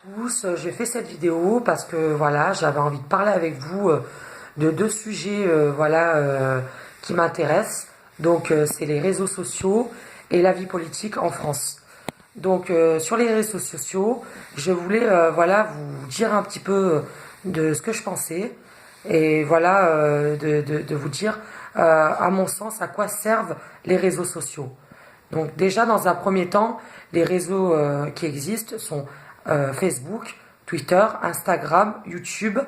Tous, j'ai fait cette vidéo parce que voilà, j'avais envie de parler avec vous de deux sujets qui m'intéressent. Donc c'est les réseaux sociaux et la vie politique en France. Donc sur les réseaux sociaux, je voulais vous dire un petit peu de ce que je pensais et de vous dire à mon sens à quoi servent les réseaux sociaux. Donc déjà dans un premier temps, les réseaux qui existent sont Facebook, Twitter, Instagram, YouTube.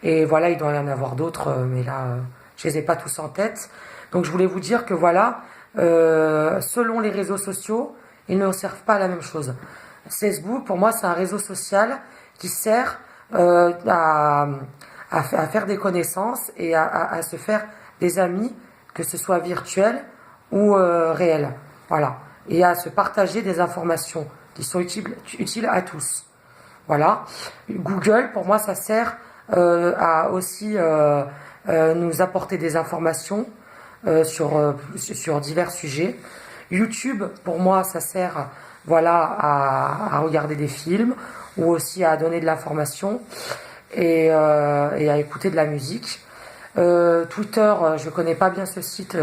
Et voilà, il doit y en avoir d'autres, mais là, je les ai pas tous en tête. Donc je voulais vous dire que voilà, selon les réseaux sociaux, ils ne servent pas à la même chose. Facebook, pour moi, c'est un réseau social qui sert à faire des connaissances et à se faire des amis, que ce soit virtuel ou réel. Voilà. Et à se partager des informations qui sont utiles à tous. Voilà. Google, pour moi, ça sert à aussi nous apporter des informations sur divers sujets. YouTube, pour moi, ça sert à regarder des films ou aussi à donner de l'information et à écouter de la musique. Twitter, je connais pas bien ce site.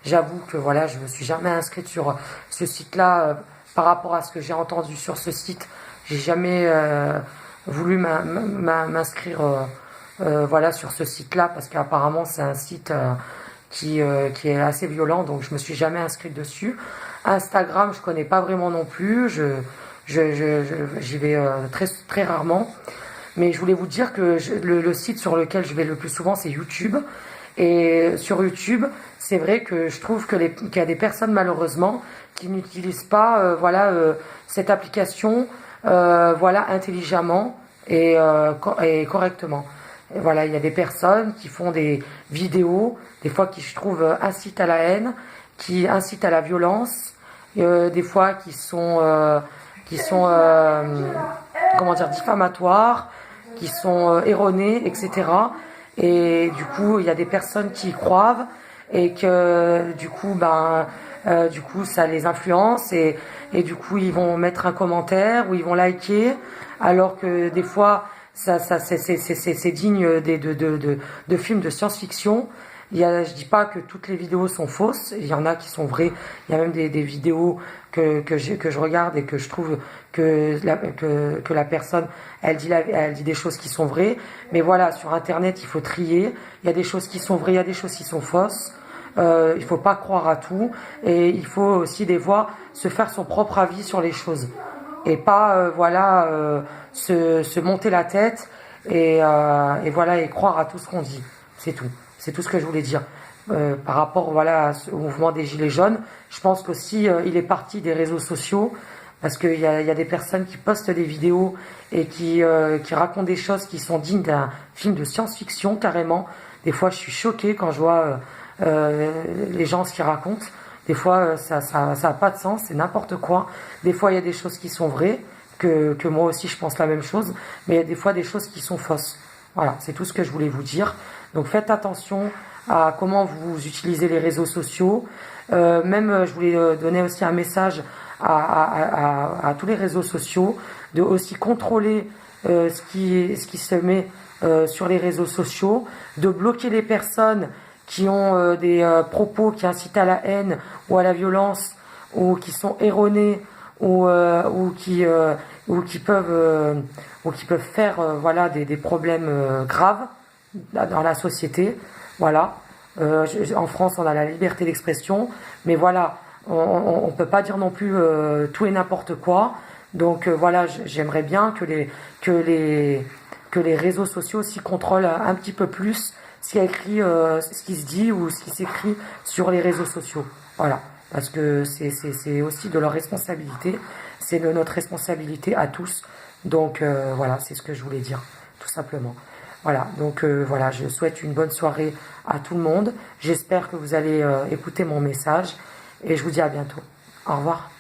J'avoue que voilà, je me suis jamais inscrite sur ce site-là par rapport à ce que j'ai entendu sur ce site. J'ai jamais voulu m'inscrire sur ce site-là parce qu'apparemment c'est un site qui est assez violent, donc je me suis jamais inscrite dessus. Instagram, je connais pas vraiment non plus. J'y vais très très rarement. Mais je voulais vous dire que le site sur lequel je vais le plus souvent, c'est YouTube. Et sur YouTube, c'est vrai que je trouve qu'il y a des personnes malheureusement qui n'utilisent pas cette application intelligemment et correctement. Et voilà, il y a des personnes qui font des vidéos, des fois qui je trouve incitent à la haine, qui incitent à la violence, des fois qui sont diffamatoires, qui sont erronées, etc. Et du coup, il y a des personnes qui y croient et que du coup, ça les influence et du coup, ils vont mettre un commentaire ou ils vont liker, alors que des fois, c'est digne de films de science-fiction. Je dis pas que toutes les vidéos sont fausses, il y en a qui sont vraies. Il y a même des vidéos que je regarde et que je trouve que la personne elle dit des choses qui sont vraies. Mais voilà, sur internet il faut trier. Il y a des choses qui sont vraies, il y a des choses qui sont fausses. Il faut pas croire à tout et il faut aussi des fois se faire son propre avis sur les choses et pas se monter la tête et croire à tout ce qu'on dit. C'est tout. C'est tout ce que je voulais dire. Par rapport au mouvement des Gilets jaunes, je pense qu'aussi il est parti des réseaux sociaux parce qu'il y a des personnes qui postent des vidéos et qui racontent des choses qui sont dignes d'un film de science-fiction carrément. Des fois, je suis choquée quand je vois les gens ce qu'ils racontent. Des fois, ça a pas de sens, c'est n'importe quoi. Des fois, il y a des choses qui sont vraies, que moi aussi je pense la même chose, mais il y a des fois des choses qui sont fausses. Voilà, c'est tout ce que je voulais vous dire. Donc faites attention à comment vous utilisez les réseaux sociaux. Je voulais donner aussi un message à tous les réseaux sociaux, de aussi contrôler ce qui se met sur les réseaux sociaux, de bloquer les personnes qui ont des propos qui incitent à la haine ou à la violence ou qui sont erronés ou qui peuvent faire des problèmes graves dans la société. Voilà. En France, on a la liberté d'expression, mais voilà, on peut pas dire non plus tout et n'importe quoi. Donc j'aimerais bien que les réseaux sociaux aussi contrôlent un petit peu plus ce qui est écrit, ce qui se dit ou ce qui s'écrit sur les réseaux sociaux. Voilà, parce que c'est aussi de leur responsabilité, c'est de notre responsabilité à tous. Donc c'est ce que je voulais dire, tout simplement. Voilà, donc je souhaite une bonne soirée à tout le monde. J'espère que vous allez écouter mon message et je vous dis à bientôt. Au revoir.